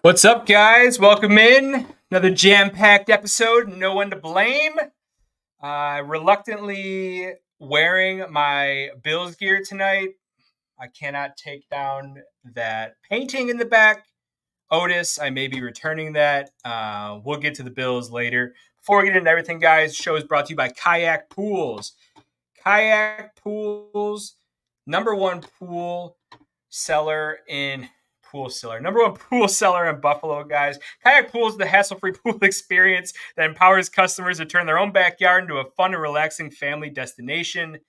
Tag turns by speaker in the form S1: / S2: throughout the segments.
S1: What's up, guys? Welcome in. Another jam-packed episode. No one to blame. Reluctantly wearing my Bills gear tonight. I cannot take down that painting in the back. Otis, I may be returning that. We'll get to the Bills later. Before we get into everything, guys, the show is brought to you by Kayak Pools. Kayak Pools, number one number one pool seller in Buffalo, guys. Kayak Pools is the hassle-free pool experience that empowers customers to turn their own backyard into a fun and relaxing family destination.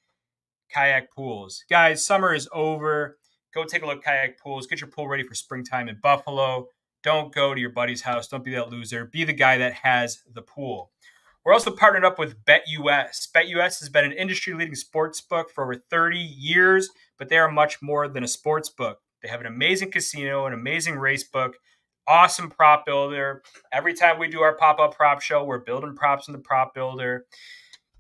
S1: Kayak Pools. Guys, summer is over. Go take a look at Kayak Pools. Get your pool ready for springtime in Buffalo. Don't go to your buddy's house. Don't be that loser. Be the guy that has the pool. We're also partnered up with BetUS. BetUS has been an industry-leading sports book for over 30 years, but they are much more than a sports book. They have an amazing casino, an amazing race book, awesome prop builder. Every time we do our pop-up prop show, we're building props in the prop builder.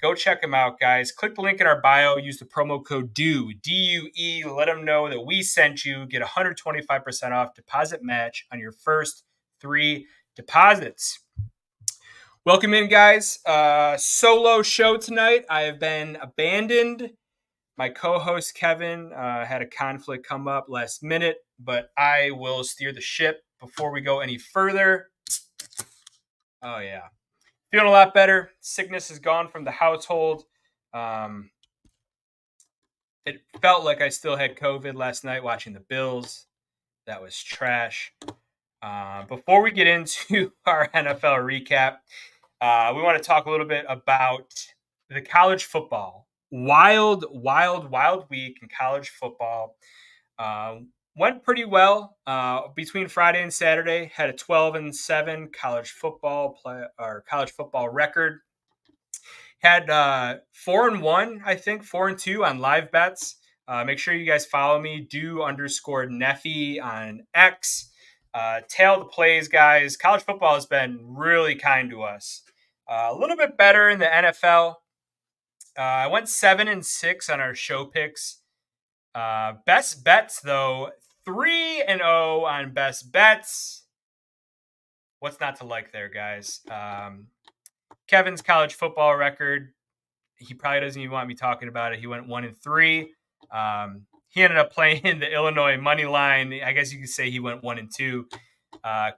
S1: Go check them out, guys. Click the link in our bio. Use the promo code DUE, D-U-E. Let them know that we sent you. Get 125% off deposit match on your first 3 deposits. Welcome in, guys. Solo show tonight. I have been abandoned. My co-host Kevin had a conflict come up last minute, but I will steer the ship before we go any further. Oh, yeah. Feeling a lot better. Sickness is gone from the household. It felt like I still had COVID last night watching the Bills. That was trash. Before we get into our NFL recap, we want to talk a little bit about the college football. Wild week in college football. Went pretty well between Friday and Saturday. Had a 12-7 college football record. Had 4-1, I think 4-2 on live bets. Make sure you guys follow me. Do_Neffy on X. Tail the plays, guys. College football has been really kind to us. A little bit better in the NFL. I went 7-6 on our show picks. Best bets, though, 3-0 on best bets. What's not to like there, guys? Kevin's college football record, he probably doesn't even want me talking about it. He went 1-3. He ended up playing the Illinois money line. I guess you could say he went 1-2.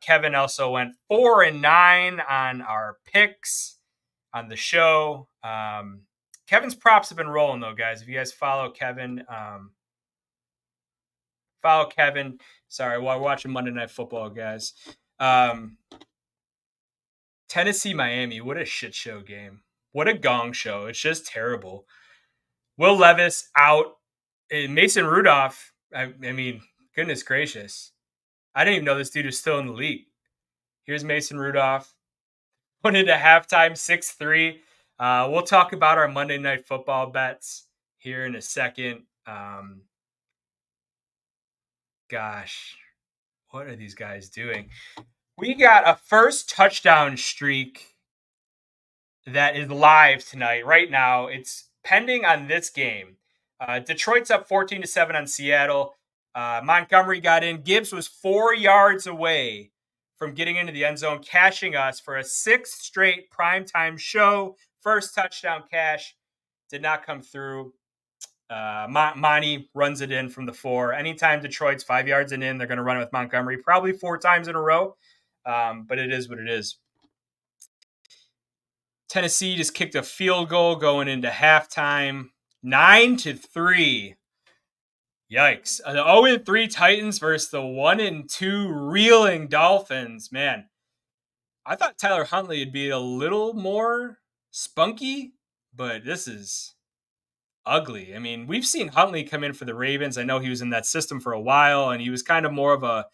S1: Kevin also went 4-9 on our picks on the show. Kevin's props have been rolling, though, guys. If you guys follow Kevin, Sorry, while we're watching Monday Night Football, guys. Tennessee, Miami. What a shit show game. What a gong show. It's just terrible. Will Levis out. Mason Rudolph. I mean, goodness gracious. I didn't even know this dude was still in the league. Here's Mason Rudolph. Went into halftime 6-3. We'll talk about our Monday Night Football bets here in a second. Gosh, what are these guys doing? We got a first touchdown streak that is live tonight. Right now, it's pending on this game. Detroit's up 14-7 on Seattle. Montgomery got in. Gibbs was 4 yards away from getting into the end zone, cashing us for a 6th straight primetime show. First touchdown cash did not come through. Monty runs it in from the 4. Anytime Detroit's 5 yards and in, they're going to run it with Montgomery, probably 4 times in a row. But it is what it is. Tennessee just kicked a field goal going into halftime, 9-3. Yikes. The 0-3 Titans versus the 1-2 reeling Dolphins. Man, I thought Tyler Huntley would be a little more spunky, but this is ugly. I mean, we've seen Huntley come in for the Ravens. I know he was in that system for a while, and he was kind of more of a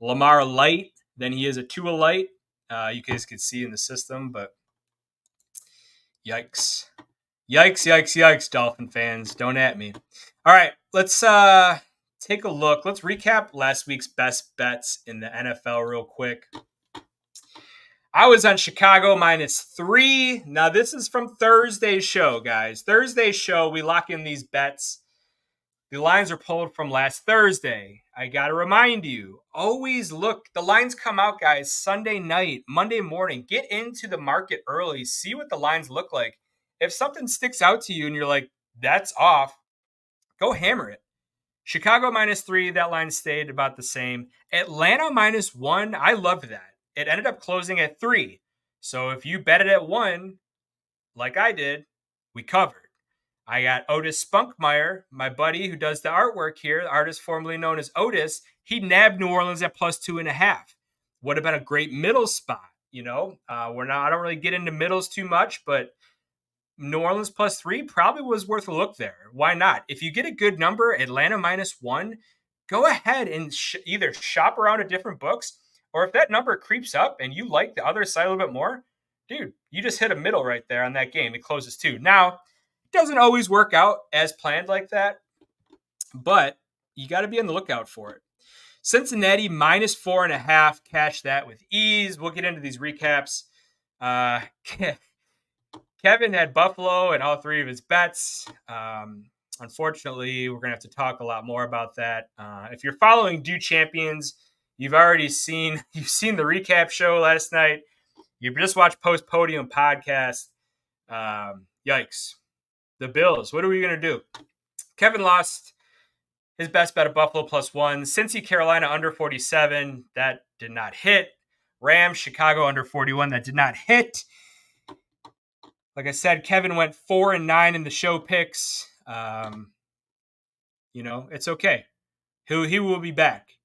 S1: Lamar light than he is a Tua light. You guys could see in the system, but yikes. Yikes, Dolphin fans. Don't at me. All right, let's take a look. Let's recap last week's best bets in the NFL real quick. I was on Chicago -3. Now, this is from Thursday's show, guys. Thursday's show, we lock in these bets. The lines are pulled from last Thursday. I got to remind you, always look. The lines come out, guys, Sunday night, Monday morning. Get into the market early. See what the lines look like. If something sticks out to you and you're like, that's off, go hammer it. Chicago -3, that line stayed about the same. Atlanta -1, I loved that. It ended up closing at 3. So if you bet it at 1, like I did, we covered. I got Otis Spunkmeyer, my buddy who does the artwork here, the artist formerly known as Otis. He nabbed New Orleans at +2.5. Would have been a great middle spot. I don't really get into middles too much, but New Orleans +3 probably was worth a look there. Why not? If you get a good number, Atlanta -1, go ahead and either shop around at different books, or if that number creeps up and you like the other side a little bit more, dude, you just hit a middle right there on that game. It closes 2. Now, doesn't always work out as planned like that, but you got to be on the lookout for it. Cincinnati -4.5, cash that with ease. We'll get into these recaps. Kevin had Buffalo in all 3 of his bets. Unfortunately, we're going to have to talk a lot more about that. If you're following Do Champions, you've seen the recap show last night. You just watched Post Podium podcast. Yikes. The Bills, what are we going to do? Kevin lost his best bet of Buffalo +1. Cincy, Carolina under 47. That did not hit. Rams, Chicago under 41. That did not hit. Like I said, Kevin went 4-9 in the show picks. It's okay. He will be back.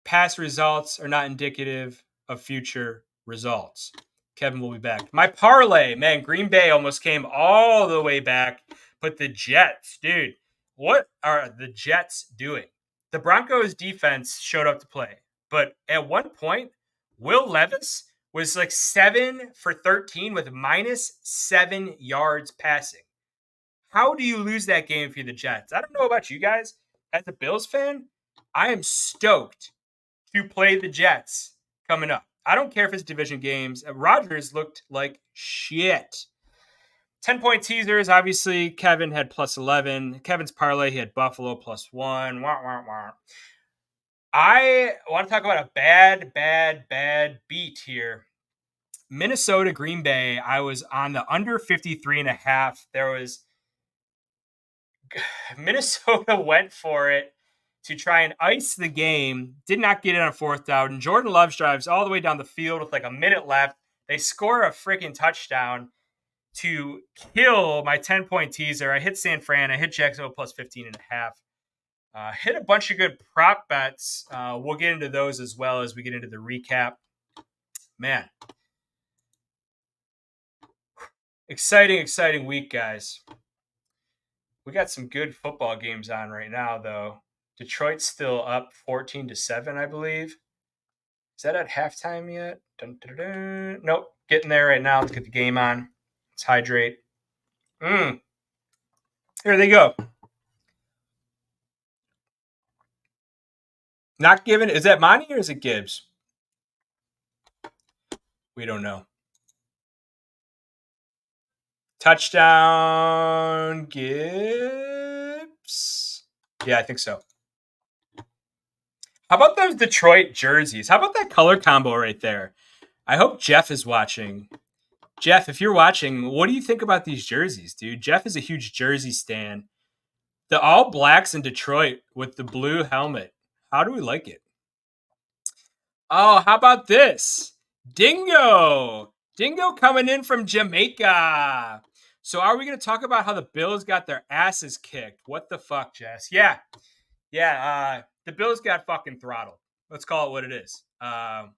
S1: Past results are not indicative of future results. Kevin will be back. My parlay, man, Green Bay almost came all the way back. But the Jets, dude, what are the Jets doing? The Broncos defense showed up to play. But at one point, Will Levis was like 7 for 13 with -7 yards passing. How do you lose that game if you're the Jets? I don't know about you guys. As a Bills fan, I am stoked to play the Jets coming up. I don't care if it's division games. Rodgers looked like shit. 10-point teasers, obviously, Kevin had +11. Kevin's parlay, he had Buffalo +1. Wah, wah, wah. I want to talk about a bad beat here. Minnesota, Green Bay, I was on the under 53.5. Minnesota went for it to try and ice the game, did not get it on 4th down. And Jordan Love drives all the way down the field with like a minute left. They score a freaking touchdown to kill my 10-point teaser. I hit San Fran. I hit Jacksonville +15.5. Hit a bunch of good prop bets. We'll get into those as well as we get into the recap. Man. Exciting week, guys. We got some good football games on right now, though. Detroit's still up 14-7, I believe. Is that at halftime yet? Dun, dun, dun. Nope. Getting there right now. Let's get the game on. Let's hydrate. Here they go. Not given. Is that Monty or is it Gibbs? We don't know. Touchdown, Gibbs. Yeah, I think so. How about those Detroit jerseys? How about that color combo right there? I hope Jeff is watching. Jeff, if you're watching, what do you think about these jerseys, dude? Jeff is a huge jersey stan. The all blacks in Detroit with the blue helmet. How do we like it? Oh, how about this? Dingo. Dingo coming in from Jamaica. So are we going to talk about how the Bills got their asses kicked? What the fuck, Jess? Yeah. The Bills got fucking throttled. Let's call it what it is.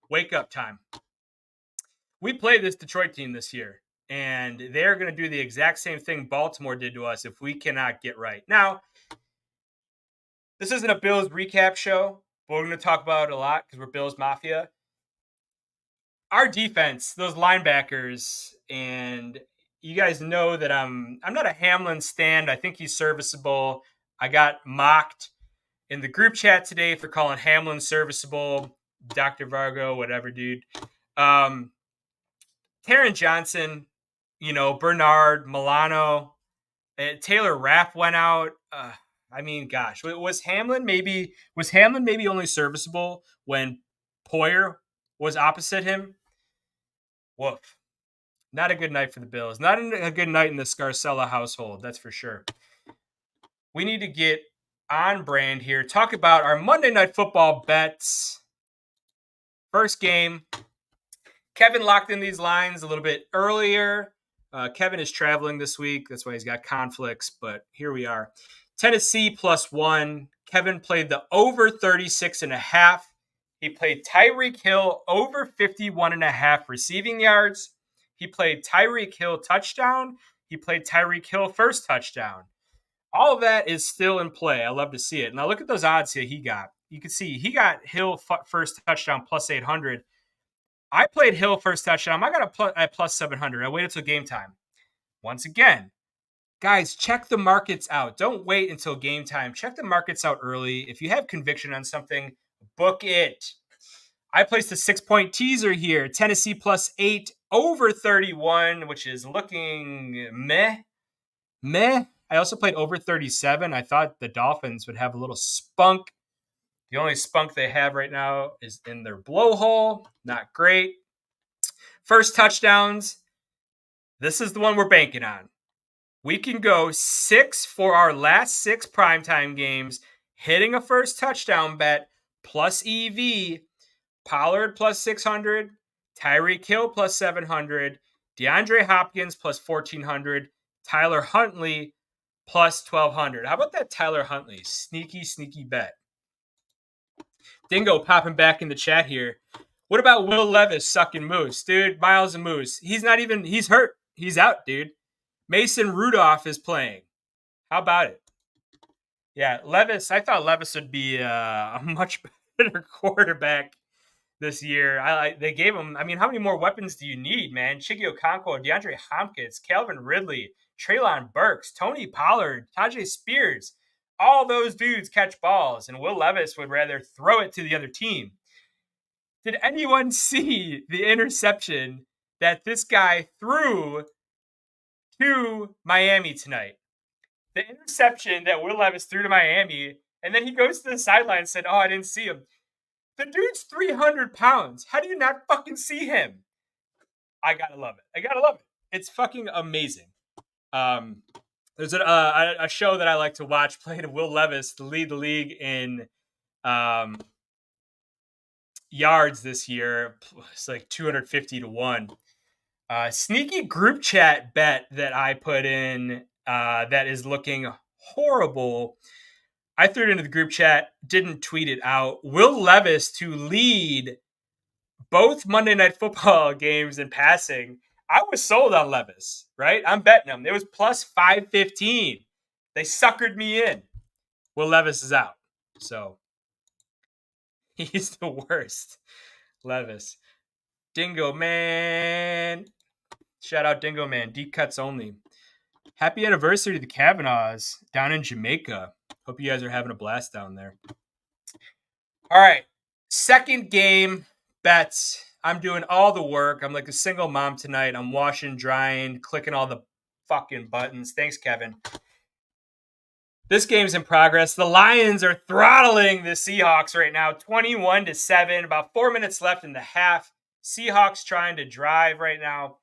S1: Wake up time. We played this Detroit team this year, and they're going to do the exact same thing Baltimore did to us if we cannot get right. Now, this isn't a Bills recap show, but we're going to talk about it a lot because we're Bills Mafia. Our defense, those linebackers, and you guys know that I'm not a Hamlin stan. I think he's serviceable. I got mocked in the group chat today for calling Hamlin serviceable. Dr. Vargo, whatever, dude. Taron Johnson, Bernard, Milano, Taylor Rapp went out. I mean, gosh, was Hamlin maybe only serviceable when Poyer was opposite him? Woof. Not a good night for the Bills. Not a good night in the Scarcella household, that's for sure. We need to get on brand here. Talk about our Monday Night Football bets. First game. Kevin locked in these lines a little bit earlier. Kevin is traveling this week. That's why he's got conflicts, but here we are. Tennessee +1. Kevin played the over 36.5. He played Tyreek Hill over 51.5 receiving yards. He played Tyreek Hill touchdown. He played Tyreek Hill first touchdown. All of that is still in play. I love to see it. Now look at those odds here he got. You can see he got Hill first touchdown +800. I played Hill first touchdown. I got a plus 700. I waited till game time. Once again, guys, check the markets out. Don't wait until game time. Check the markets out early. If you have conviction on something, book it. I placed a 6-point teaser here. Tennessee +8 over 31, which is looking meh. I also played over 37. I thought the Dolphins would have a little spunk. The only spunk they have right now is in their blowhole. Not great. First touchdowns. This is the one we're banking on. We can go 6 for our last 6 primetime games, hitting a first touchdown bet plus EV. Pollard +600, Tyreek Hill +700, DeAndre Hopkins +1400, Tyler Huntley +1200. How about that Tyler Huntley? Sneaky bet. Dingo popping back in the chat here. What about Will Levis sucking moose? Dude, Miles and Moose. He's hurt. He's out, dude. Mason Rudolph is playing. How about it? Yeah, Levis. I thought Levis would be a much better quarterback this year. They gave him, I mean, how many more weapons do you need, man? Chiggy Okonkwo, DeAndre Hopkins, Calvin Ridley, Treylon Burks, Tony Pollard, Tajay Spears. All those dudes catch balls, and Will Levis would rather throw it to the other team. Did anyone see the interception that this guy threw to Miami tonight? The interception that Will Levis threw to Miami, and then he goes to the sideline and said, "Oh, I didn't see him." The dude's 300 pounds. How do you not fucking see him? I gotta love it. It's fucking amazing. There's a show that I like to watch playing Will Levis to lead the league in yards this year. It's like 250 to 1. Sneaky group chat bet that I put in that is looking horrible. I threw it into the group chat, didn't tweet it out. Will Levis to lead both Monday Night Football games in passing. I was sold on Levis, right? I'm betting him. It was plus 515. They suckered me in. Will Levis is out. So he's the worst. Levis. Dingo Man. Shout out Dingo Man. Deep cuts only. Happy anniversary to the Kavanaughs down in Jamaica. Hope you guys are having a blast down there. All right. Second game bets. I'm doing all the work. I'm like a single mom tonight. I'm washing, drying, clicking all the fucking buttons. Thanks, Kevin. This game's in progress. The Lions are throttling the Seahawks right now, 21-7. About 4 minutes left in the half. Seahawks trying to drive right now.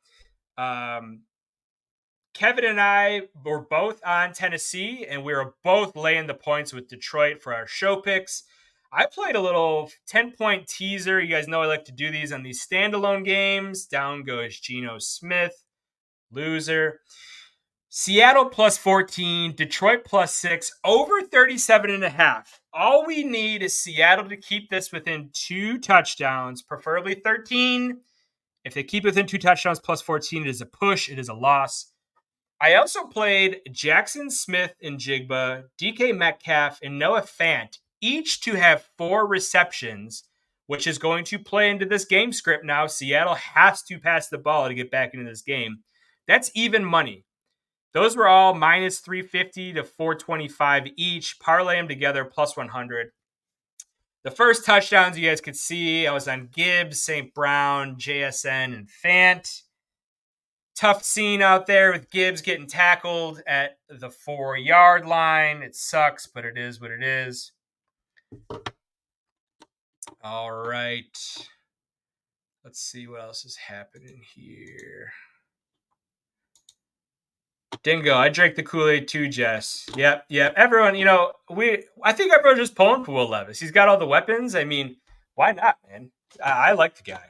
S1: Kevin and I were both on Tennessee, and we were both laying the points with Detroit for our show picks. I played a little 10-point teaser. You guys know I like to do these on these standalone games. Down goes Geno Smith. Loser. Seattle +14. Detroit +6. Over 37.5. All we need is Seattle to keep this within 2 touchdowns, preferably 13. If they keep it within 2 touchdowns +14, it is a push. It is a loss. I also played Jackson Smith and Jigba, DK Metcalf, and Noah Fant, each to have 4 receptions, which is going to play into this game script now. Seattle has to pass the ball to get back into this game. That's even money. Those were all minus 350 to 425 each. Parlay them together, plus 100. The first touchdowns you guys could see, I was on Gibbs, St. Brown, JSN, and Fant. Tough scene out there with Gibbs getting tackled at the 4-yard line. It sucks, but it is what it is. All right. Let's see what else is happening here. Dingo, I drank the Kool-Aid too, Jess. Yep. Everyone, I think everyone's just pulling for Will Levis. He's got all the weapons. I mean, why not, man? I like the guy.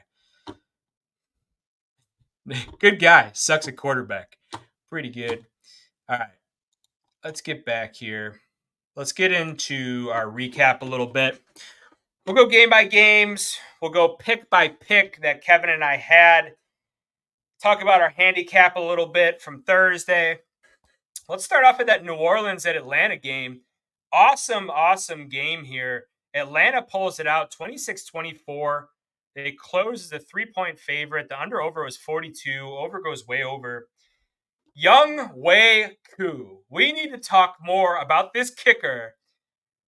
S1: Good guy. Sucks at quarterback. Pretty good. All right. Let's get back here. Let's get into our recap a little bit. We'll go game by games. We'll go pick by pick that Kevin and I had. Talk about our handicap a little bit from Thursday. Let's start off with that New Orleans at Atlanta game. Awesome game here. Atlanta pulls it out 26-24. They close as a 3-point favorite. The under-over was 42. Over goes way over. Young Wei Koo. We need to talk more about this kicker.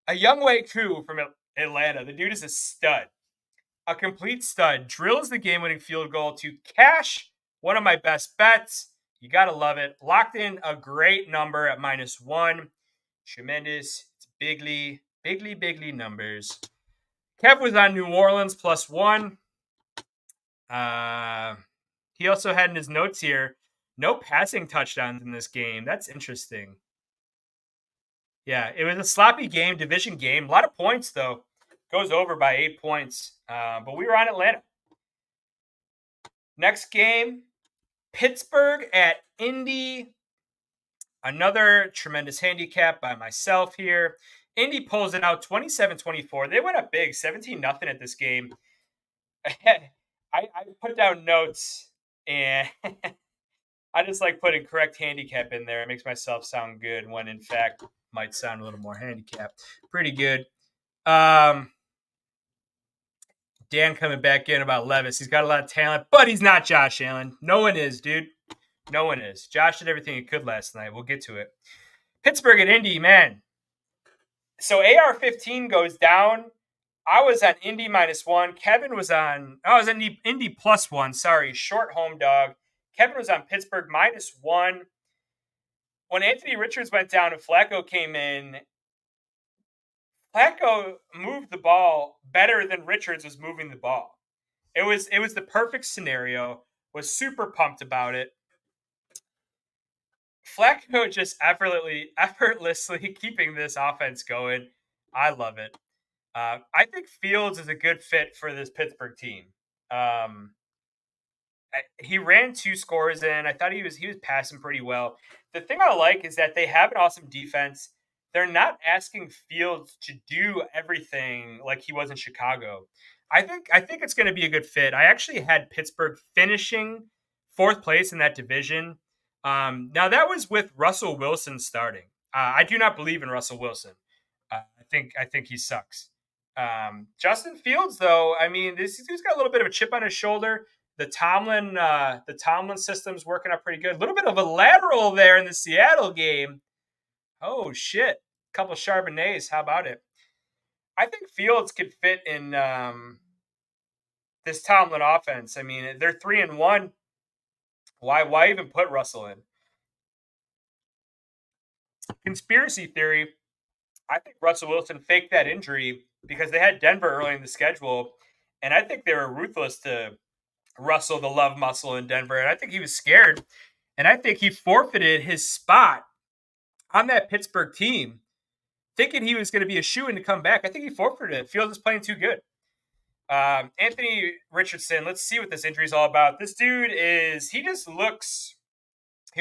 S1: A Young Wei Koo from Atlanta. The dude is a stud. A complete stud. Drills the game-winning field goal to cash one of my best bets. You got to love it. Locked in a great number at -1. Tremendous. It's bigly numbers. Kev was on New Orleans +1. He also had in his notes here, no passing touchdowns in this game. That's interesting. Yeah, it was a sloppy game, division game. A lot of points, though. Goes over by 8 points. But we were on Atlanta. Next game, Pittsburgh at Indy. Another tremendous handicap by myself here. Indy pulls it out 27-24. They went up big, 17-0 at this game. I put down notes, and I just like putting correct handicap in there. It makes myself sound good when, in fact, might sound a little more handicapped. Pretty good. Dan coming back in about Levis. He's got a lot of talent, but he's not Josh Allen. No one is, dude. No one is. Josh did everything he could last night. We'll get to it. Pittsburgh at Indy, man. So AR-15 goes down. I was on Indy -1. Kevin was on – I was on Indy +1. Sorry, short home dog. Kevin was on Pittsburgh -1. When Anthony Richards went down and Flacco came in, Flacco moved the ball better than Richards was moving the ball. It was the perfect scenario. Was super pumped about it. Flacco just effortlessly keeping this offense going. I love it. I think Fields is a good fit for this Pittsburgh team. He ran 2 scores in. I thought he was passing pretty well. The thing I like is that they have an awesome defense. They're not asking Fields to do everything like he was in Chicago. I think it's going to be a good fit. I actually had Pittsburgh finishing 4th place in that division. Now that was with Russell Wilson starting. I do not believe in Russell Wilson. I think he sucks. Justin Fields, though, I mean, he's got a little bit of a chip on his shoulder. The Tomlin system's working out pretty good. A little bit of a lateral there in the Seattle game. Oh shit! A couple Charbonnets. How about it? I think Fields could fit in this Tomlin offense. I mean, they're 3-1. Why even put Russell in? Conspiracy theory. I think Russell Wilson faked that injury because they had Denver early in the schedule, and I think they were ruthless to Russell the love muscle in Denver, and I think he was scared, and I think he forfeited his spot on that Pittsburgh team, thinking he was going to be a shoo-in to come back. I think he forfeited it. Fields is playing too good. Anthony Richardson, let's see what this injury is all about. This dude he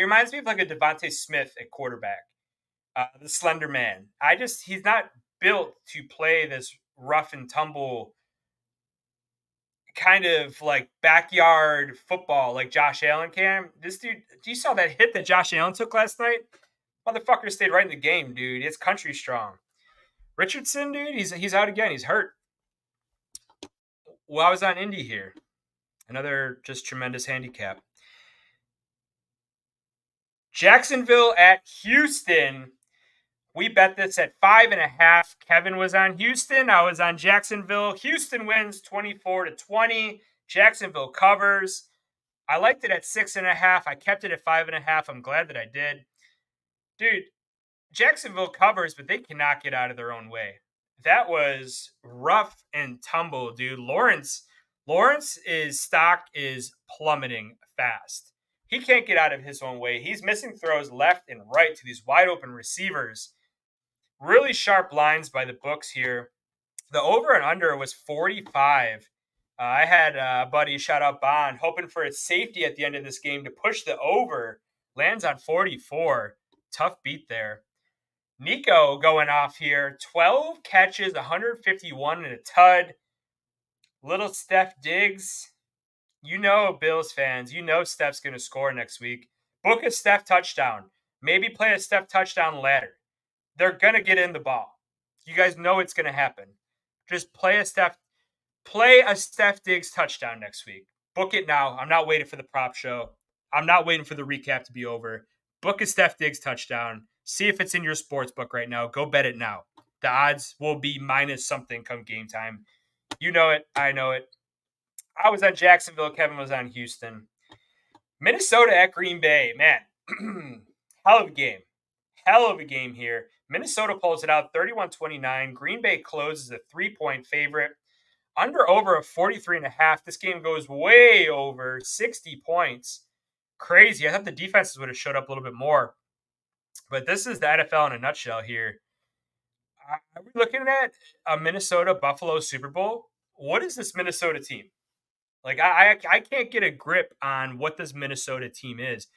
S1: reminds me of like a Devontae Smith at quarterback, the slender man. He's not built to play this rough and tumble kind of like backyard football like Josh Allen can. This dude, you saw that hit that Josh Allen took last night? Motherfucker stayed right in the game, dude. It's country strong. Richardson, dude, he's out again. He's hurt. Well, I was on Indy here. Another just tremendous handicap. Jacksonville at Houston. We bet this at 5.5. Kevin was on Houston. I was on Jacksonville. Houston wins 24-20. Jacksonville covers. I liked it at 6.5. I kept it at 5.5. I'm glad that I did. Dude, Jacksonville covers, but they cannot get out of their own way. That was rough and tumble, dude. Lawrence's stock is plummeting fast. He can't get out of his own way. He's missing throws left and right to these wide open receivers. Really sharp lines by the books here. The over and under was 45. I had a buddy, shout out Bond, hoping for a safety at the end of this game to push the over. Lands on 44. Tough beat there. Nico going off here. 12 catches, 151 and a tud. Little Steph Diggs. You know, Bills fans, you know Steph's going to score next week. Book a Steph touchdown. Maybe play a Steph touchdown ladder. They're going to get in the ball. You guys know it's going to happen. Just play a Steph Diggs touchdown next week. Book it now. I'm not waiting for the prop show. I'm not waiting for the recap to be over. Book a Steph Diggs touchdown. See if it's in your sports book right now. Go bet it now. The odds will be minus something come game time. You know it. I know it. I was on Jacksonville. Kevin was on Houston. Minnesota at Green Bay. Man, hell of a game. Hell of a game here. Minnesota pulls it out 31-29. Green Bay closes a 3-point favorite. Under over of 43.5. This game goes way over 60 points. Crazy. I thought the defenses would have showed up a little bit more. But this is the NFL in a nutshell here. Are we looking at a Minnesota-Buffalo Super Bowl? What is this Minnesota team? Like, I can't get a grip on what this Minnesota team is.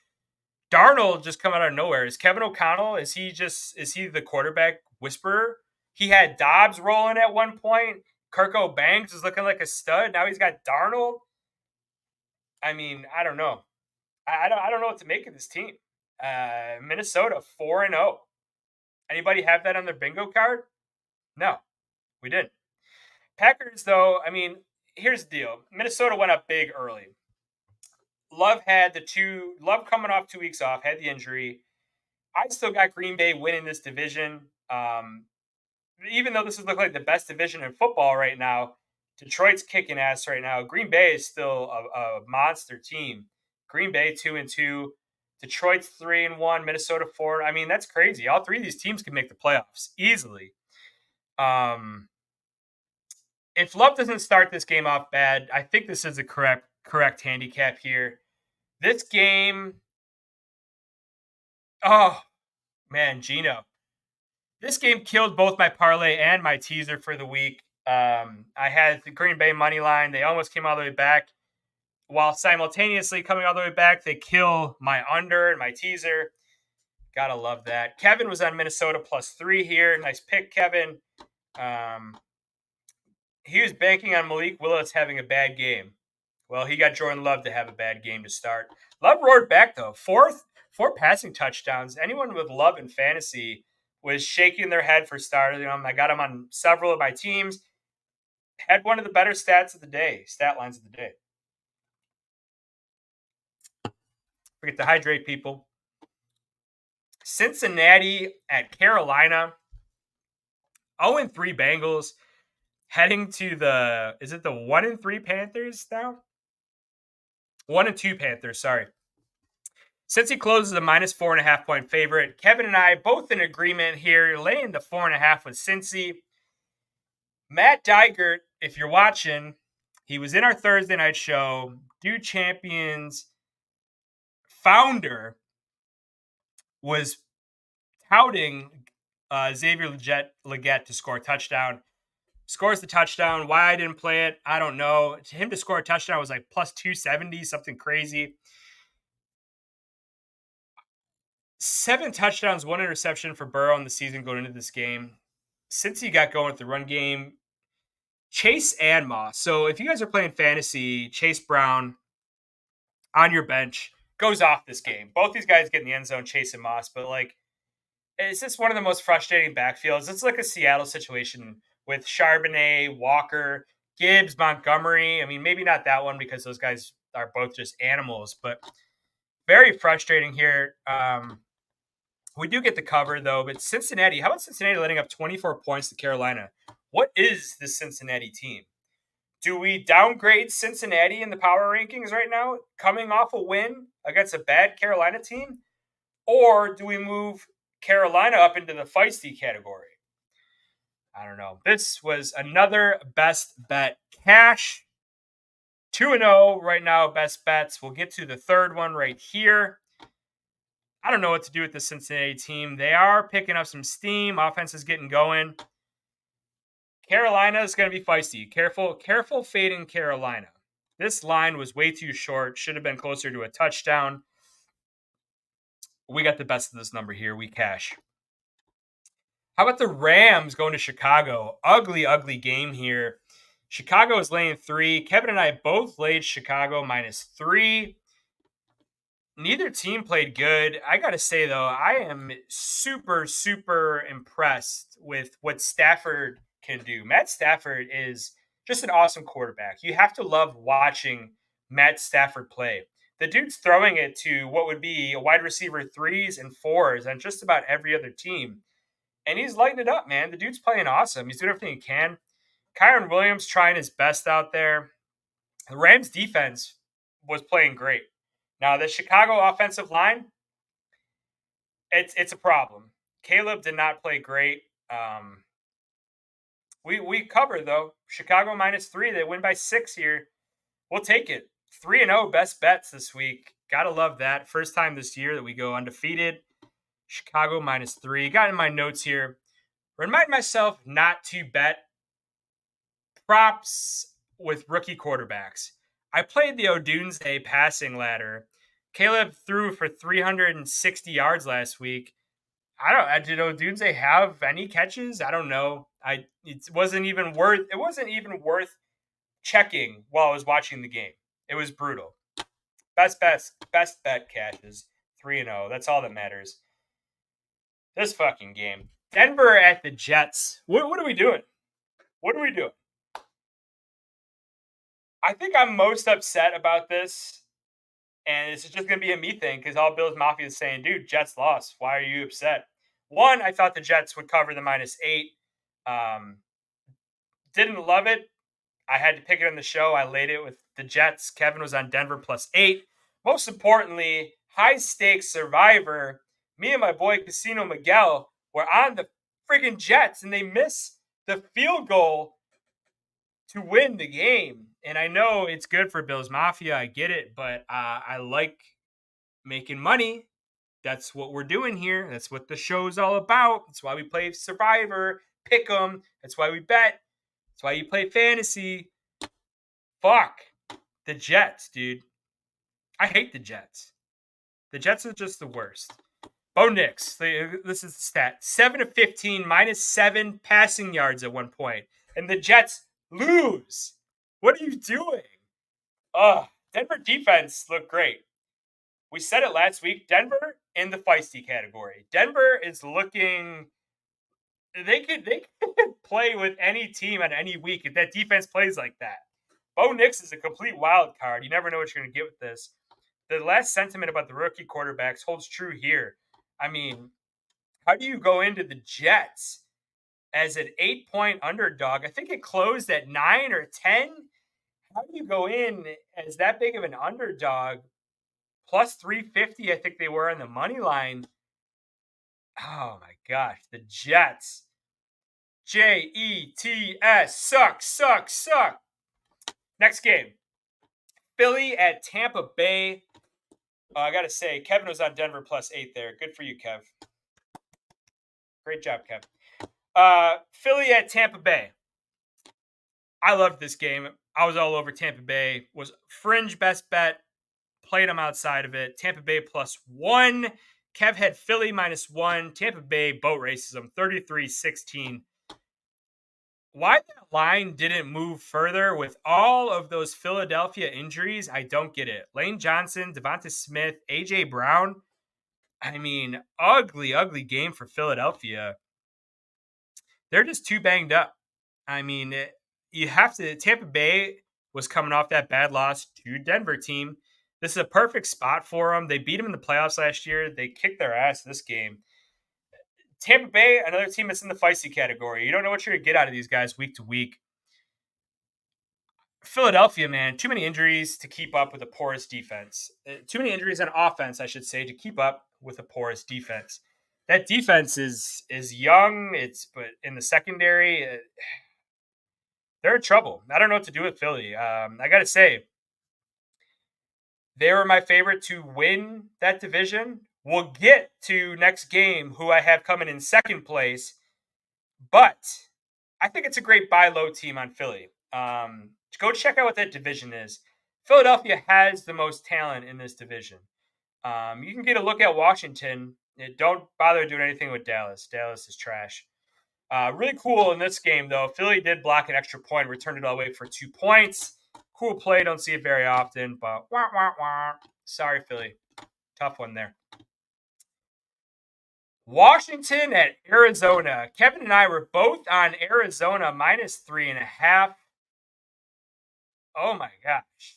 S1: Darnold just come out of nowhere. Is Kevin O'Connell, is he the quarterback whisperer? He had Dobbs rolling at one point. Kirko Banks is looking like a stud. Now he's got Darnold. I mean, I don't know. I don't know what to make of this team. Minnesota 4-0. Anybody have that on their bingo card? No, we didn't. Packers, though, I mean, here's the deal. Minnesota went up big early. Love coming off 2 weeks off, had the injury. I still got Green Bay winning this division. Even though this would look like the best division in football right now, Detroit's kicking ass right now. Green Bay is still a monster team. Green Bay 2-2. Detroit's 3-1. Minnesota 4. I mean, that's crazy. All three of these teams can make the playoffs easily. If Love doesn't start this game off bad, I think this is a correct handicap here. This game, oh man, Gino. This game killed both my parlay and my teaser for the week. I had the Green Bay money line. They almost came all the way back. While simultaneously coming all the way back, they kill my under and my teaser. Gotta love that. Kevin was on Minnesota +3 here. Nice pick, Kevin. He was banking on Malik Willis having a bad game. Well, he got Jordan Love to have a bad game to start. Love roared back, though. Four passing touchdowns. Anyone with Love in fantasy was shaking their head for starting him. I got him on several of my teams. Had one of the better stat lines of the day. Forget to hydrate, people. Cincinnati at Carolina. 0-3 Bengals. Heading to is it the 1-3 Panthers now? 1-2 Panthers, sorry. Since he closes a -4.5 point favorite, Kevin and I both in agreement here, laying the 4.5 with Cincy. Matt Dygert, if you're watching, he was in our Thursday night show. Dude Champions founder was touting Xavier Legette to score a touchdown. Scores the touchdown. Why I didn't play it, I don't know. To him to score a touchdown was like +270, something crazy. 7 touchdowns, 1 interception for Burrow in the season going into this game. Since he got going with the run game, Chase and Moss. So if you guys are playing fantasy, Chase Brown on your bench goes off this game. Both these guys get in the end zone, Chase and Moss. But like, it's just one of the most frustrating backfields. It's like a Seattle situation with Charbonnet, Walker, Gibbs, Montgomery. I mean, maybe not that one because those guys are both just animals, but very frustrating here. We do get the cover, though, but Cincinnati, how about Cincinnati letting up 24 points to Carolina? What is this Cincinnati team? Do we downgrade Cincinnati in the power rankings right now, coming off a win against a bad Carolina team? Or do we move Carolina up into the feisty category? I don't know. This was another best bet cash. 2-0 right now, best bets. We'll get to the third one right here. I don't know what to do with the Cincinnati team. They are picking up some steam. Offense is getting going. Carolina is going to be feisty. Careful fading Carolina. This line was way too short. Should have been closer to a touchdown. We got the best of this number here. We cash. How about the Rams going to Chicago? Ugly game here. Chicago is laying 3. Kevin and I both laid Chicago -3. Neither team played good. I got to say, though, I am super impressed with what Stafford can do. Matt Stafford is just an awesome quarterback. You have to love watching Matt Stafford play. The dude's throwing it to what would be a wide receiver 3s and 4s on just about every other team. And he's lighting it up, man. The dude's playing awesome. He's doing everything he can. Kyron Williams trying his best out there. The Rams defense was playing great. Now, the Chicago offensive line, it's a problem. Caleb did not play great. We cover, though. Chicago -3. They win by 6 here. We'll take it. 3-0 best bets this week. Gotta love that. First time this year that we go undefeated. Chicago -3. Got in my notes here. Remind myself not to bet props with rookie quarterbacks. I played the Odunze passing ladder. Caleb threw for 360 yards last week. Did Odunze have any catches? I don't know. It wasn't even worth checking while I was watching the game. It was brutal. Best bet cashes 3-0. That's all that matters. This fucking game. Denver at the Jets. What are we doing? What are we doing? I think I'm most upset about this, and it's just going to be a me thing because all Bills Mafia is saying, dude, Jets lost. Why are you upset? One, I thought the Jets would cover the -8. Didn't love it. I had to pick it on the show. I laid it with the Jets. Kevin was on Denver +8. Most importantly, high stakes survivor. Me and my boy Casino Miguel were on the freaking Jets, and they miss the field goal to win the game. And I know it's good for Bills Mafia. I get it, but I like making money. That's what we're doing here. That's what the show's all about. That's why we play Survivor, pick 'em. That's why we bet. That's why you play fantasy. Fuck the Jets, dude. I hate the Jets. The Jets are just the worst. Bo Nix, this is the stat. 7 of 15, -7 passing yards at one point. And the Jets lose. What are you doing? Denver defense looked great. We said it last week. Denver in the feisty category. Denver is looking. They could play with any team on any week if that defense plays like that. Bo Nix is a complete wild card. You never know what you're going to get with this. The last sentiment about the rookie quarterbacks holds true here. I mean, how do you go into the Jets as an 8-point underdog? I think it closed at 9 or 10. How do you go in as that big of an underdog? +350, I think they were on the money line. Oh my gosh, the Jets. Jets suck. Next game. Philly at Tampa Bay. I got to say, Kevin was on Denver +8 there. Good for you, Kev. Great job, Kev. Philly at Tampa Bay. I loved this game. I was all over Tampa Bay. Was fringe best bet. Played them outside of it. Tampa Bay +1. Kev had Philly -1. Tampa Bay boat races them 33-16. Why that line didn't move further with all of those Philadelphia injuries, I don't get it. Lane Johnson, Devonta Smith, A.J. Brown. I mean, ugly game for Philadelphia. They're just too banged up. I mean, you have to. Tampa Bay was coming off that bad loss to Denver team. This is a perfect spot for them. They beat them in the playoffs last year. They kicked their ass this game. Tampa Bay, another team that's in the feisty category. You don't know what you're going to get out of these guys week to week. Philadelphia, man, too many injuries to keep up with a porous defense. Too many injuries on offense, I should say, to keep up with a porous defense. That defense is young. But in the secondary, they're in trouble. I don't know what to do with Philly. I got to say, they were my favorite to win that division. We'll get to next game, who I have coming in second place, but I think it's a great buy low team on Philly. Go check out what that division is. Philadelphia has the most talent in this division. You can get a look at Washington. Don't bother doing anything with Dallas. Dallas is trash. Really cool in this game, though. Philly did block an extra point, returned it all the way for 2 points. Cool play. Don't see it very often, but wah, wah, wah. Sorry, Philly. Tough one there. Washington at Arizona. Kevin and I were both on Arizona -3.5. Oh my gosh.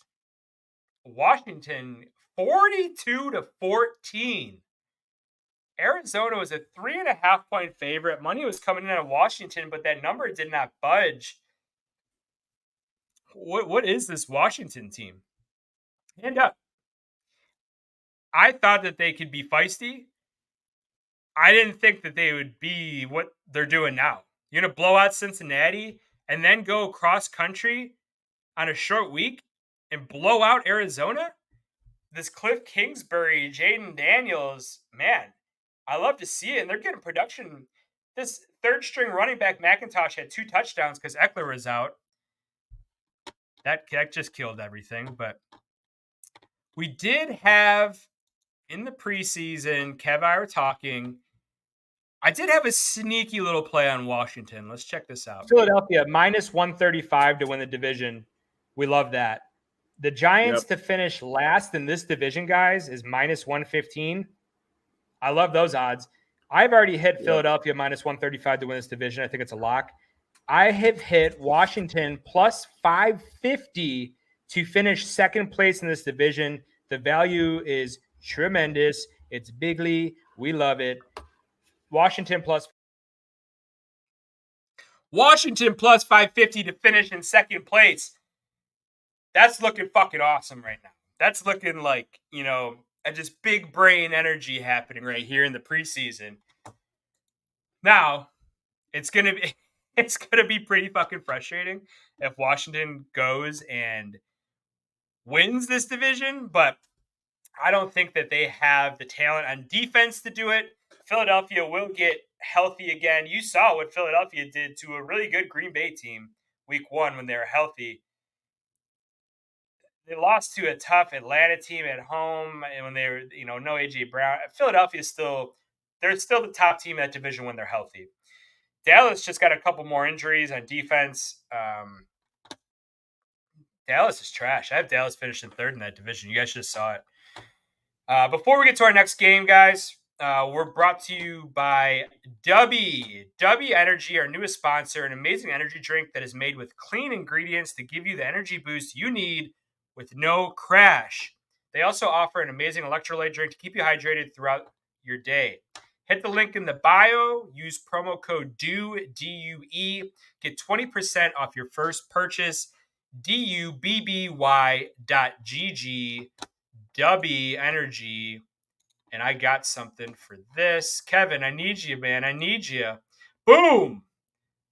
S1: Washington 42-14. Arizona was a 3.5 point favorite. Money was coming in on Washington, but that number did not budge. What is this Washington team? Hand up. I thought that they could be feisty. I didn't think that they would be what they're doing now. You're going to blow out Cincinnati and then go cross country on a short week and blow out Arizona? This Cliff Kingsbury, Jaden Daniels, man, I love to see it. And they're getting production. This third string running back, McIntosh, had 2 touchdowns because Eckler was out. That just killed everything. But we did have in the preseason, Kev and I were talking. I did have a sneaky little play on Washington. Let's check this out. Philadelphia, -135 to win the division. We love that. The Giants to finish last in this division, guys, is -115. I love those odds. I've already hit Philadelphia -135 to win this division. I think it's a lock. I have hit Washington +550 to finish second place in this division. The value is tremendous. It's bigly. We love it. Washington +550 to finish in second place. That's looking fucking awesome right now. That's looking like, a just big brain energy happening right here in the preseason. Now, it's gonna be pretty fucking frustrating if Washington goes and wins this division, but I don't think that they have the talent on defense to do it. Philadelphia will get healthy again. You saw what Philadelphia did to a really good Green Bay team week 1 when they were healthy. They lost to a tough Atlanta team at home, and when they were, no A.J. Brown. Philadelphia they're still the top team in that division when they're healthy. Dallas just got a couple more injuries on defense. Dallas is trash. I have Dallas finishing 3rd in that division. You guys just saw it. Before we get to our next game, guys, we're brought to you by Dubby. Dubby Energy, our newest sponsor, an amazing energy drink that is made with clean ingredients to give you the energy boost you need with no crash. They also offer an amazing electrolyte drink to keep you hydrated throughout your day. Hit the link in the bio. Use promo code DUE, D-U-E. Get 20% off your first purchase. DUBBY.GG. Dubby Energy. And I got something for this. Kevin, I need you, man. I need you. Boom!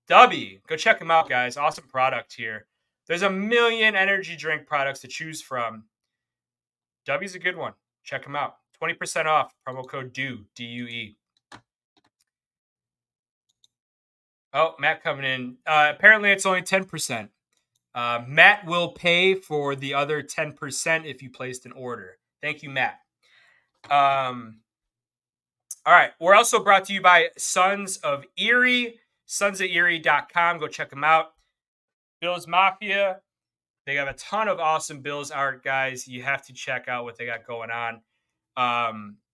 S1: Dubby. Go check them out, guys. Awesome product here. There's a million energy drink products to choose from. Dubby's a good one. Check them out. 20% off. Promo code DUE, D-U-E. Oh, Matt coming in. Apparently, it's only 10%. Matt will pay for the other 10% if you placed an order. Thank you, Matt. All right. We're also brought to you by Sons of Erie. SonsofErie.com. Go check them out. Bills Mafia. They have a ton of awesome Bills art, guys. You have to check out what they got going on.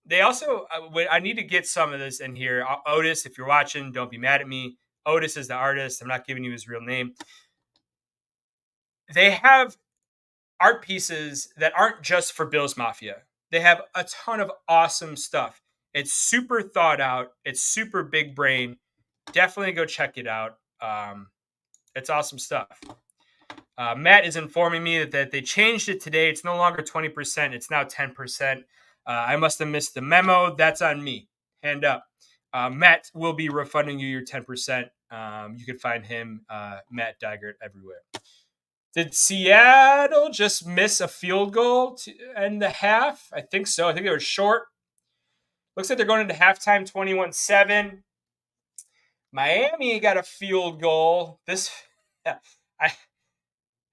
S1: They also, I need to get some of this in here. Otis, if you're watching, don't be mad at me. Otis is the artist. I'm not giving you his real name. They have art pieces that aren't just for Bills Mafia. They have a ton of awesome stuff. It's super thought out. It's super big brain. Definitely go check it out. It's awesome stuff. Matt is informing me that they changed it today. It's no longer 20%. It's now 10%. I must have missed the memo. That's on me. Hand up. Matt will be refunding you your 10%. You can find him, Matt Dygert, everywhere. Did Seattle just miss a field goal to end the half? I think so. I think they were short. Looks like they're going into halftime 21-7. Miami got a field goal.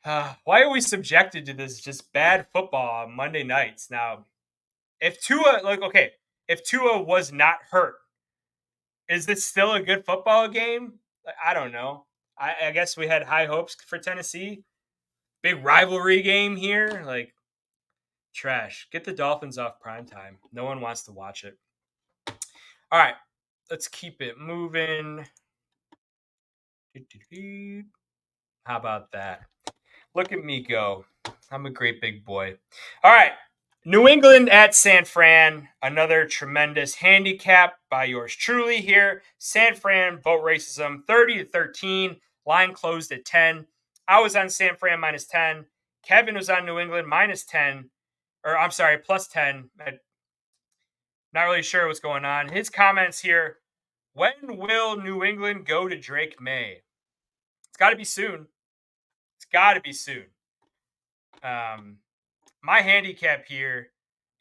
S1: Why are we subjected to this just bad football on Monday nights? Now, if Tua was not hurt, is this still a good football game? I don't know. I guess we had high hopes for Tennessee. Big rivalry game here. Trash. Get the Dolphins off primetime. No one wants to watch it. All right. Let's keep it moving. How about that? Look at me go. I'm a great big boy. All right. New England at San Fran. Another tremendous handicap by yours truly here. San Fran boat races them 30-13. Line closed at 10. I was on San Fran minus 10. Kevin was on New England minus 10. Or I'm sorry, plus 10. Not really sure what's going on. His comments here. When will New England go to Drake May? It's got to be soon. It's got to be soon. My handicap here,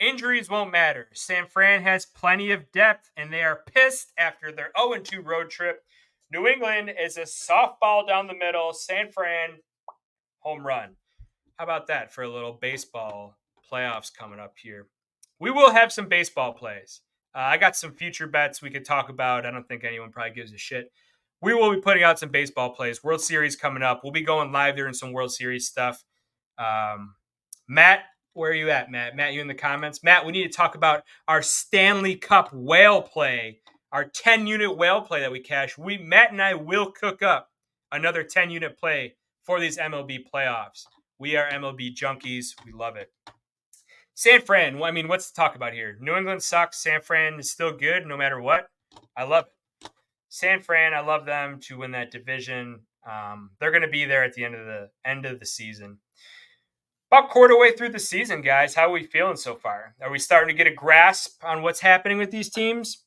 S1: injuries won't matter. San Fran has plenty of depth, and they are pissed after their 0-2 road trip. New England is a softball down the middle. San Fran, home run. How about that for a little baseball playoffs coming up here? We will have some baseball plays. I got some future bets we could talk about. I don't think anyone probably gives a shit. We will be putting out some baseball plays. World Series coming up. We'll be going live during some World Series stuff. Matt, where are you at, Matt? Matt, you in the comments? Matt, we need to talk about our Stanley Cup whale play, our 10-unit whale play that we cashed. Matt and I will cook up another 10-unit play for these MLB playoffs. We are MLB junkies. We love it. San Fran, I mean, what's to talk about here? New England sucks. San Fran is still good no matter what. I love it. San Fran, I love them to win that division. They're going to be there at the end of the season. About quarter way through the season, guys. How are we feeling so far? Are we starting to get a grasp on what's happening with these teams?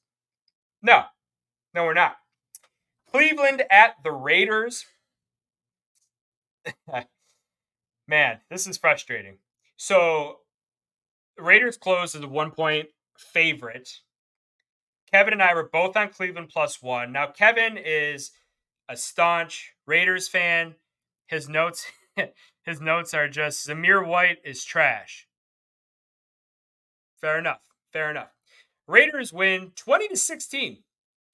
S1: No, we're not. Cleveland at the Raiders. Man, this is frustrating. So, the Raiders closed as a 1-point favorite. Kevin and I were both on Cleveland +1. Now, Kevin is a staunch Raiders fan. His notes are just Zamir White is trash. Fair enough. Raiders win 20-16.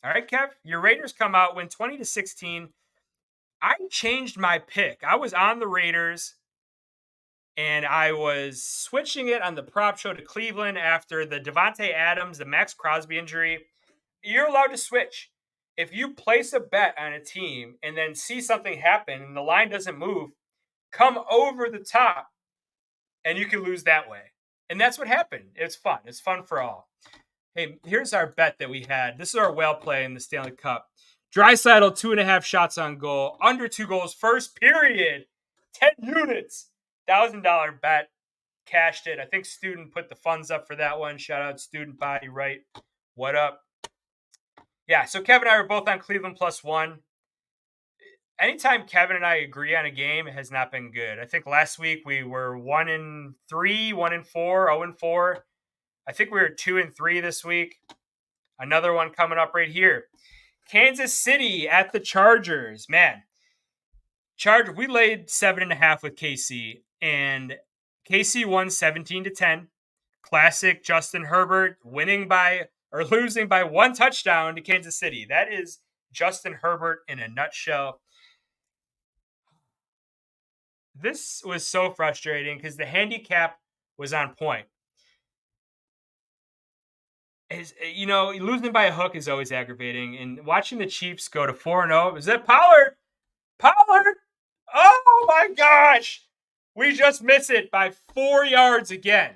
S1: All right, Kev, your Raiders come out, win 20-16. I changed my pick. I was on the Raiders, and I was switching it on the prop show to Cleveland after the Devontae Adams, the Max Crosby injury. You're allowed to switch. If you place a bet on a team and then see something happen and the line doesn't move, come over the top, and you can lose that way. And that's what happened. It's fun. It's fun for all. Hey, here's our bet that we had. This is our whale play in the Stanley Cup. Draisaitl, 2.5 shots on goal, under 2 goals, first period, 10 units, $1,000 bet, cashed it. I think Student put the funds up for that one. Shout out Student Body Right. What up? Yeah, so Kevin and I were both on Cleveland +1. Anytime Kevin and I agree on a game, it has not been good. I think last week we were 1-3, 1-4, 0-4. I think we were 2-3 this week. Another one coming up right here. Kansas City at the Chargers. Man, we laid 7.5 with KC, and KC won 17-10. Classic Justin Herbert losing by 1 touchdown to Kansas City. That is Justin Herbert in a nutshell. This was so frustrating because the handicap was on point. Losing by a hook is always aggravating, and watching the Chiefs go to 4-0. Is that Pollard? Oh my gosh! We just miss it by 4 yards again.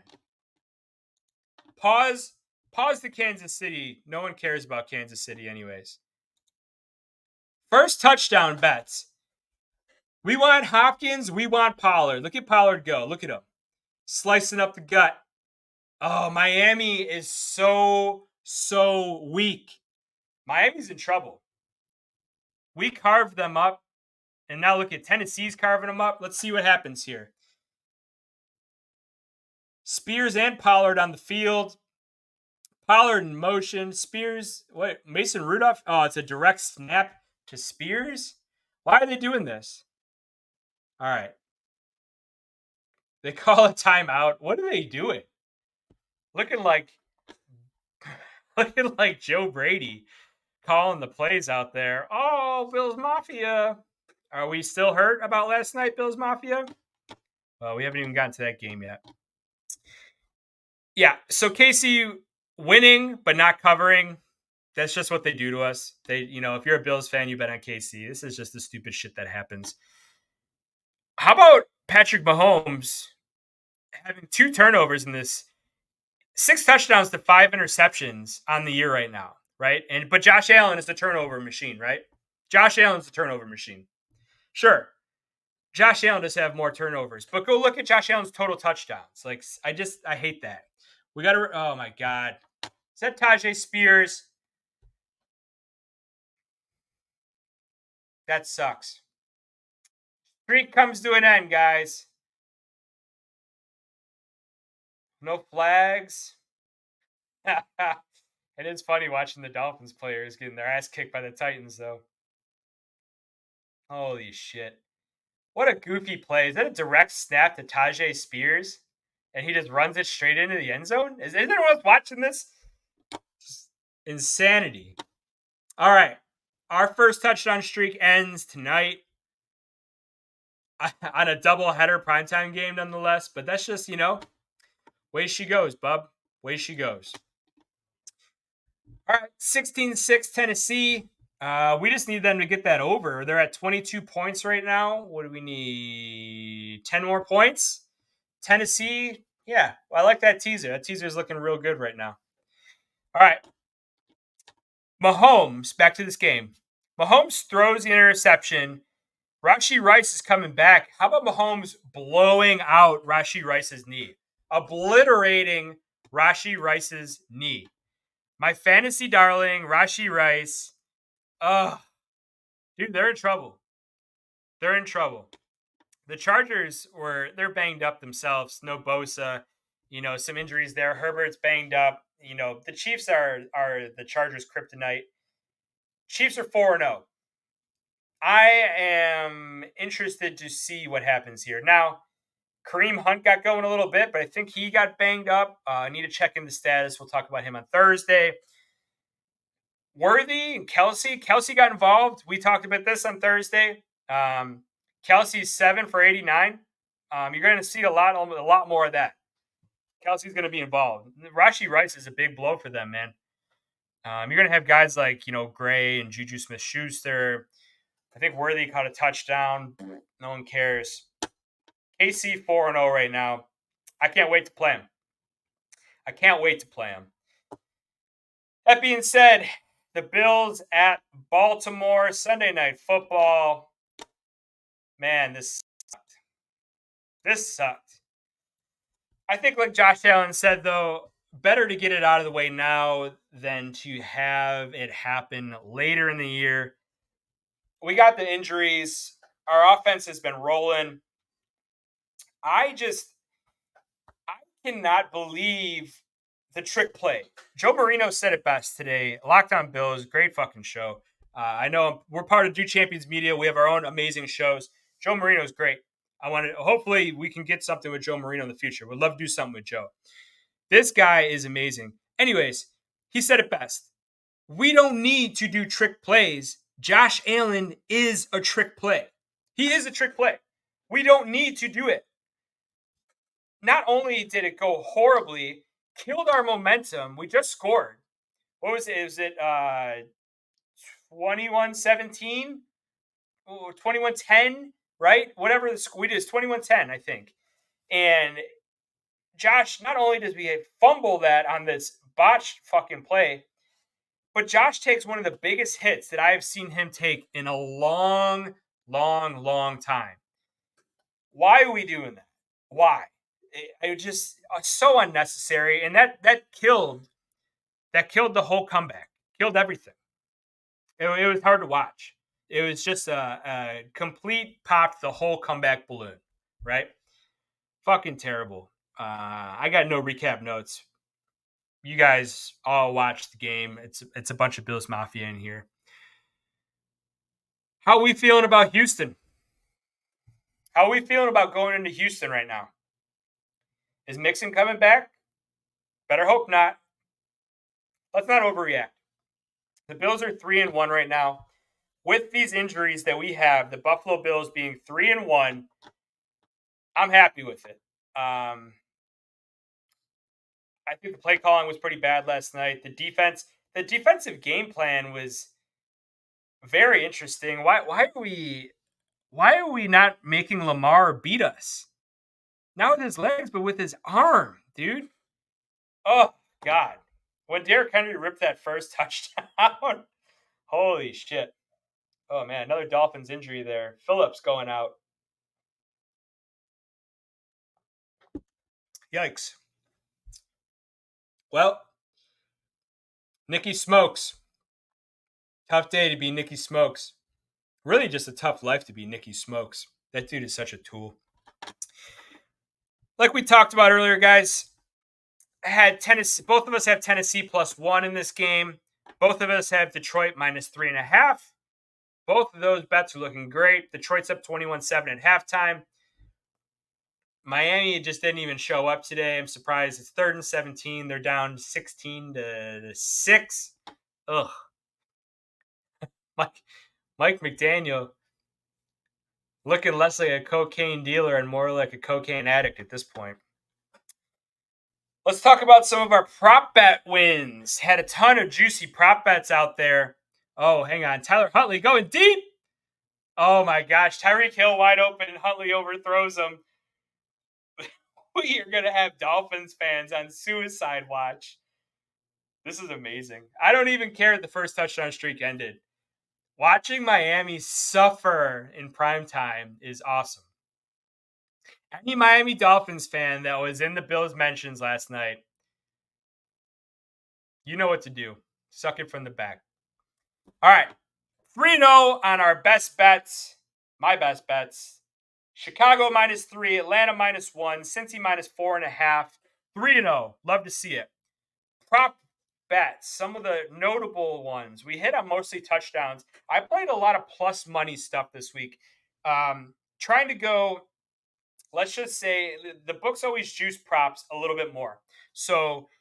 S1: Pause the Kansas City. No one cares about Kansas City anyways. First touchdown bets. We want Hopkins. We want Pollard. Look at Pollard go. Look at him. Slicing up the gut. Oh, Miami is so weak. Miami's in trouble. We carved them up, and now look at Tennessee's carving them up. Let's see what happens here. Spears and Pollard on the field. Pollard in motion. Spears, what? Mason Rudolph? Oh, it's a direct snap to Spears? Why are they doing this? All right. They call a timeout. What are they doing? Looking like Joe Brady calling the plays out there. Oh, Bills Mafia. Are we still hurt about last night, Bills Mafia? Well, we haven't even gotten to that game yet. Yeah, so KC winning but not covering. That's just what they do to us. They, if you're a Bills fan, you bet on KC. This is just the stupid shit that happens. How about Patrick Mahomes having 2 turnovers in this? 6 touchdowns to 5 interceptions on the year right now, right? But Josh Allen is the turnover machine, right? Josh Allen's the turnover machine. Sure, Josh Allen does have more turnovers, but go look at Josh Allen's total touchdowns. Like, I hate that. We got to, oh my God. Is that Tajay Spears? That sucks. Streak comes to an end, guys. No flags. It is funny watching the Dolphins players getting their ass kicked by the Titans, though. Holy shit. What a goofy play. Is that a direct snap to Tajay Spears? And he just runs it straight into the end zone? Is anyone else watching this? Just insanity. All right. Our first touchdown streak ends tonight on a doubleheader primetime game, nonetheless. But that's just, way she goes, bub. Way she goes. All right. 16-6 Tennessee. We just need them to get that over. They're at 22 points right now. What do we need? 10 more points? Tennessee, yeah. I like that teaser. That teaser is looking real good right now. All right. Mahomes, back to this game. Mahomes throws the interception. Rashee Rice is coming back. How about Mahomes blowing out Rashee Rice's knee? Obliterating Rashee Rice's knee. My fantasy darling, Rashee Rice. Dude, they're in trouble. They're in trouble. The Chargers they're banged up themselves. No Bosa, some injuries there. Herbert's banged up. The Chiefs are the Chargers' kryptonite. Chiefs are 4-0. I am interested to see what happens here. Now, Kareem Hunt got going a little bit, but I think he got banged up. I need to check in the status. We'll talk about him on Thursday. Worthy and Kelsey got involved. We talked about this on Thursday. Kelsey's 7 for 89. You're going to see a lot more of that. Kelsey's going to be involved. Rashee Rice is a big blow for them, man. You're going to have guys like, Gray and Juju Smith-Schuster. I think Worthy caught a touchdown. No one cares. KC 4-0 right now. I can't wait to play him. That being said, the Bills at Baltimore, Sunday Night Football. Man, this sucked. I think, like Josh Allen said, though, better to get it out of the way now than to have it happen later in the year. We got the injuries. Our offense has been rolling. I cannot believe the trick play. Joe Marino said it best today. Locked On Bills, great fucking show. I know we're part of Do Champions Media. We have our own amazing shows. Joe Marino is great. Hopefully we can get something with Joe Marino in the future. Would love to do something with Joe. This guy is amazing. Anyways, he said it best. We don't need to do trick plays. Josh Allen is a trick play. He is a trick play. We don't need to do it. Not only did it go horribly, killed our momentum. We just scored. What was it? Was it 21-17? 21-10, right? Whatever the squid is, 21-10, I think. And Josh, not only does we fumble that on this botched fucking play, but Josh takes one of the biggest hits that I have seen him take in a long, Long time. Why are we doing that? Why? It just so unnecessary, and that killed the whole comeback. Killed everything. It was hard to watch. It was just a complete popped the whole comeback balloon, right? Fucking terrible. I got no recap notes. You guys all watched the game. It's a bunch of Bills Mafia in here. How are we feeling about Houston? How are we feeling about going into Houston right now? Is Mixon coming back? Better hope not. Let's not overreact. The Bills are 3-1 right now. With these injuries that we have, the Buffalo Bills being 3-1, I'm happy with it. I think the play calling was pretty bad last night. The defensive game plan was very interesting. Why are we not making Lamar beat us? Not with his legs, but with his arm, dude. Oh God. When Derrick Henry ripped that first touchdown, holy shit. Oh man, another Dolphins injury there. Phillips going out. Yikes. Well, Nicky Smokes. Tough day to be Nicky Smokes. Really just a tough life to be Nicky Smokes. That dude is such a tool. Like we talked about earlier, guys, had Tennessee. Both of us have Tennessee +1 in this game. Both of us have Detroit -3.5. Both of those bets are looking great. Detroit's up 21-7 at halftime. Miami just didn't even show up today. I'm surprised. It's 3rd and 17. They're down 16-6. Ugh. Mike McDaniel looking less like a cocaine dealer and more like a cocaine addict at this point. Let's talk about some of our prop bet wins. Had a ton of juicy prop bets out there. Oh, hang on. Tyler Huntley going deep. Oh my gosh. Tyreek Hill wide open and Huntley overthrows him. We are going to have Dolphins fans on suicide watch. This is amazing. I don't even care if the first touchdown streak ended. Watching Miami suffer in primetime is awesome. Any Miami Dolphins fan that was in the Bills mentions last night, you know what to do. Suck it from the back. All right. 3-0 on our best bets. My best bets. Chicago -3, Atlanta -1, Cincy -4.5. 3-0. Love to see it. Prop bets. Some of the notable ones. We hit on mostly touchdowns. I played a lot of plus money stuff this week. Trying to go, let's just say, the books always juice props a little bit more. So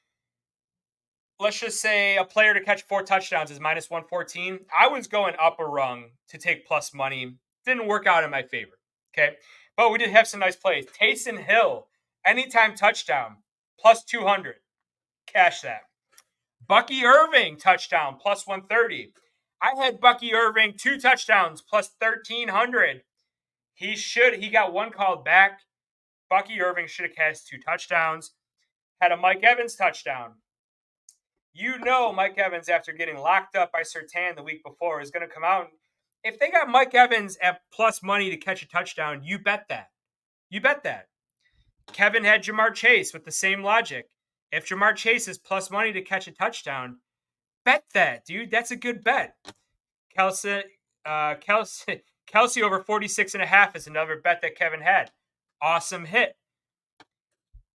S1: let's just say a player to catch 4 touchdowns is -114. I was going up a rung to take plus money. Didn't work out in my favor. Okay. But we did have some nice plays. Taysom Hill, anytime touchdown, +200. Cash that. Bucky Irving, touchdown, +130. I had Bucky Irving, 2 touchdowns, +1,300. He got one called back. Bucky Irving should have catched 2 touchdowns. Had a Mike Evans touchdown. You know Mike Evans, after getting locked up by Surtain the week before, is going to come out. If they got Mike Evans at plus money to catch a touchdown, you bet that. You bet that. Kevin had Jamar Chase with the same logic. If Jamar Chase is plus money to catch a touchdown, bet that, dude. That's a good bet. Kelsey over 46.5 is another bet that Kevin had. Awesome hit.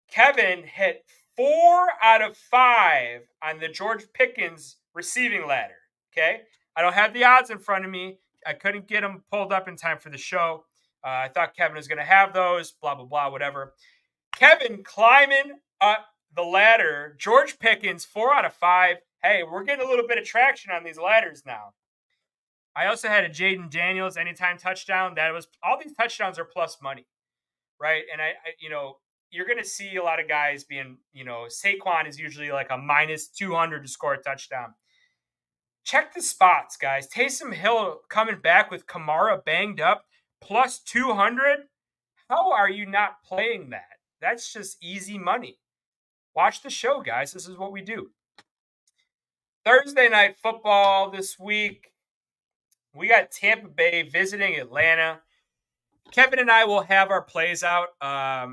S1: Kevin hit 4 out of 5 on the George Pickens receiving ladder. Okay? I don't have the odds in front of me. I couldn't get them pulled up in time for the show. I thought Kevin was going to have those, blah, blah, blah, whatever. Kevin climbing up the ladder. George Pickens, 4 out of 5. Hey, we're getting a little bit of traction on these ladders now. I also had a Jaden Daniels anytime touchdown. All these touchdowns are plus money, right? And I you're going to see a lot of guys being, Saquon is usually like a -200 to score a touchdown. Check the spots, guys. Taysom Hill coming back with Kamara banged up, +200. How are you not playing that? That's just easy money. Watch the show, guys. This is what we do. Thursday night football this week. We got Tampa Bay visiting Atlanta. Kevin and I will have our plays out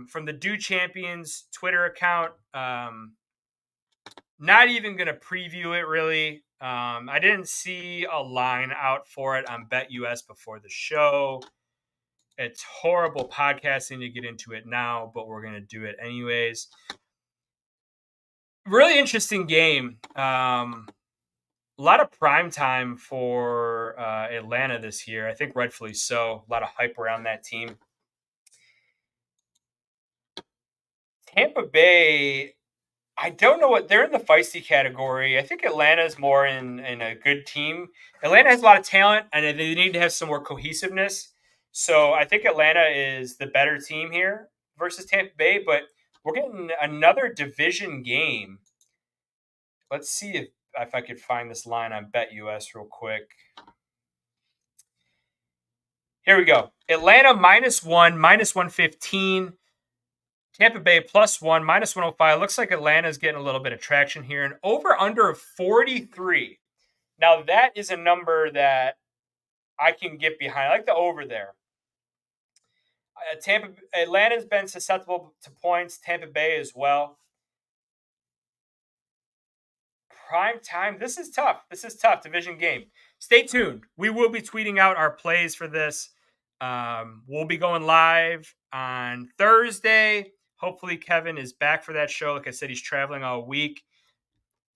S1: from the Do Champions Twitter account. Not even going to preview it really. I didn't see a line out for it on BetUS before the show. It's horrible podcasting to get into it now, but we're going to do it anyways. Really interesting game. A lot of prime time for Atlanta this year. I think rightfully so. A lot of hype around that team. Tampa Bay, I don't know what they're in the feisty category. I think Atlanta is more in a good team. Atlanta has a lot of talent, and they need to have some more cohesiveness. So I think Atlanta is the better team here versus Tampa Bay. But we're getting another division game. Let's see if I could find this line on BetUS real quick. Here we go. Atlanta -1, -115. Tampa Bay +1, -105. Looks like Atlanta's getting a little bit of traction here. And over under of 43. Now, that is a number that I can get behind. I like the over there. Atlanta's been susceptible to points. Tampa Bay as well. Prime time. This is tough. Division game. Stay tuned. We will be tweeting out our plays for this. We'll be going live on Thursday. Hopefully Kevin is back for that show. Like I said, he's traveling all week.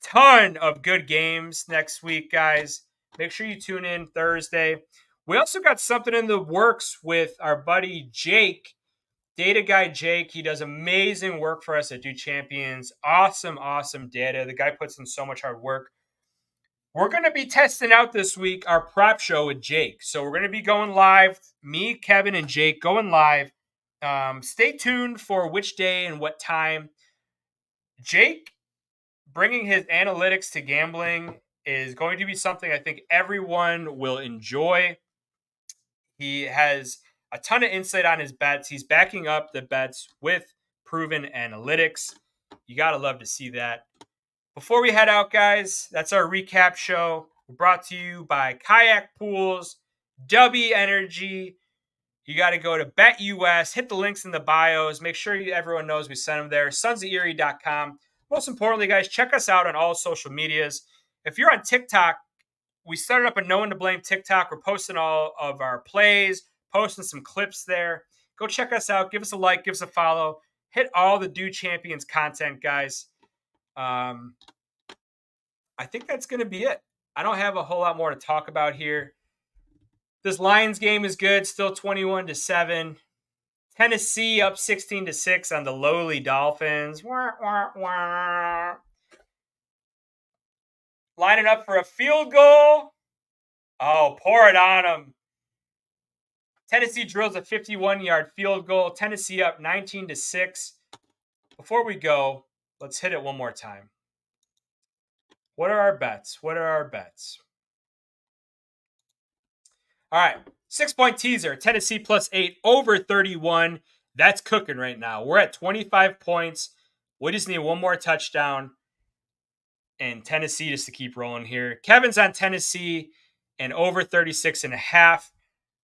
S1: Ton of good games next week, guys. Make sure you tune in Thursday. We also got something in the works with our buddy Jake, Data Guy Jake. He does amazing work for us at Do Champions. Awesome data. The guy puts in so much hard work. We're going to be testing out this week our prop show with Jake. So we're going to be going live. Me, Kevin, and Jake going live. Stay tuned for which day and what time. Jake bringing his analytics to gambling is going to be something I think everyone will enjoy. He has a ton of insight on his bets. He's backing up the bets with proven analytics. You got to love to see that. Before we head out, guys, that's our recap show. We're brought to you by Kayak Pools, W Energy. You got to go to BetUS, hit the links in the bios. Make sure everyone knows we sent them there. SonsofErie.com. Most importantly, guys, check us out on all social medias. If you're on TikTok, we started up a No One to Blame TikTok. We're posting all of our plays, posting some clips there. Go check us out. Give us a like. Give us a follow. Hit all the Do Champions content, guys. I think that's going to be it. I don't have a whole lot more to talk about here. This Lions game is good. Still 21-7. Tennessee up 16-6 on the lowly Dolphins. Wah, wah, wah. Lining up for a field goal. Oh, pour it on them. Tennessee drills a 51-yard field goal. Tennessee up 19-6. Before we go, let's hit it one more time. What are our bets? All right. 6-point teaser. Tennessee +8 over 31. That's cooking right now. We're at 25 points. We just need one more touchdown. And Tennessee just to keep rolling here. Kevin's on Tennessee and over 36.5.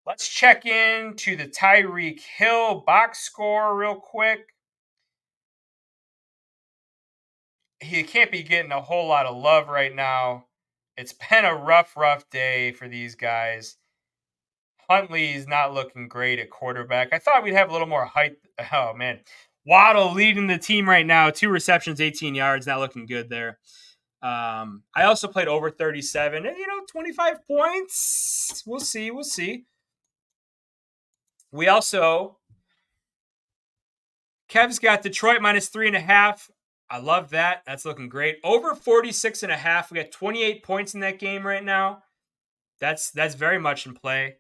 S1: Let's check in to the Tyreek Hill box score real quick. He can't be getting a whole lot of love right now. It's been a rough day for these guys. Huntley's not looking great at quarterback. I thought we'd have a little more height. Oh, man. Waddle leading the team right now. 2 receptions, 18 yards. Not looking good there. I also played over 37. And, 25 points. We'll see. We also... Kev's got Detroit -3.5. I love that. That's looking great. Over 46.5. We got 28 points in that game right now. That's very much in play.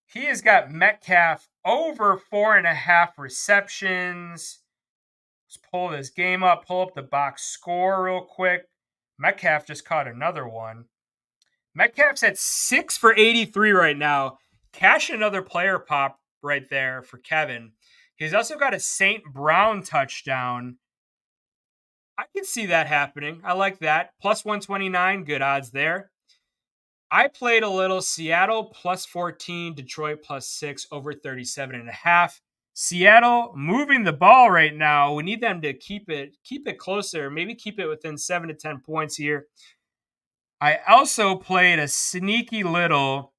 S1: He has got Metcalf over 4.5 receptions. Let's pull this game up. Pull up the box score real quick. Metcalf just caught another one. Metcalf's at 6 for 83 right now. Cash another player pop right there for Kevin. He's also got a St. Brown touchdown. I can see that happening. I like that. +129, good odds there. I played a little Seattle plus 14, Detroit plus 6 over 37.5. Seattle moving the ball right now. We need them to keep it closer, maybe keep it within 7 to 10 points here. I also played a sneaky little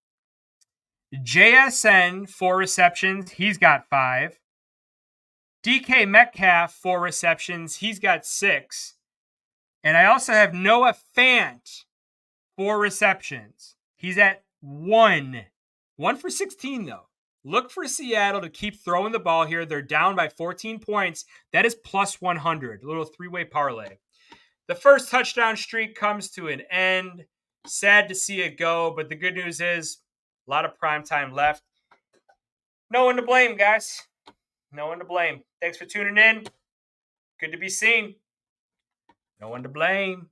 S1: JSN 4 receptions. He's got 5. DK Metcalf 4 receptions. He's got 6. And I also have Noah Fant 4 receptions. He's at 1. 1 for 16, though. Look for Seattle to keep throwing the ball here. They're down by 14 points. That is plus 100. A little three-way parlay. The first touchdown streak comes to an end. Sad to see it go, but the good news is a lot of prime time left. No one to blame, guys. No one to blame. Thanks for tuning in. Good to be seen. No one to blame.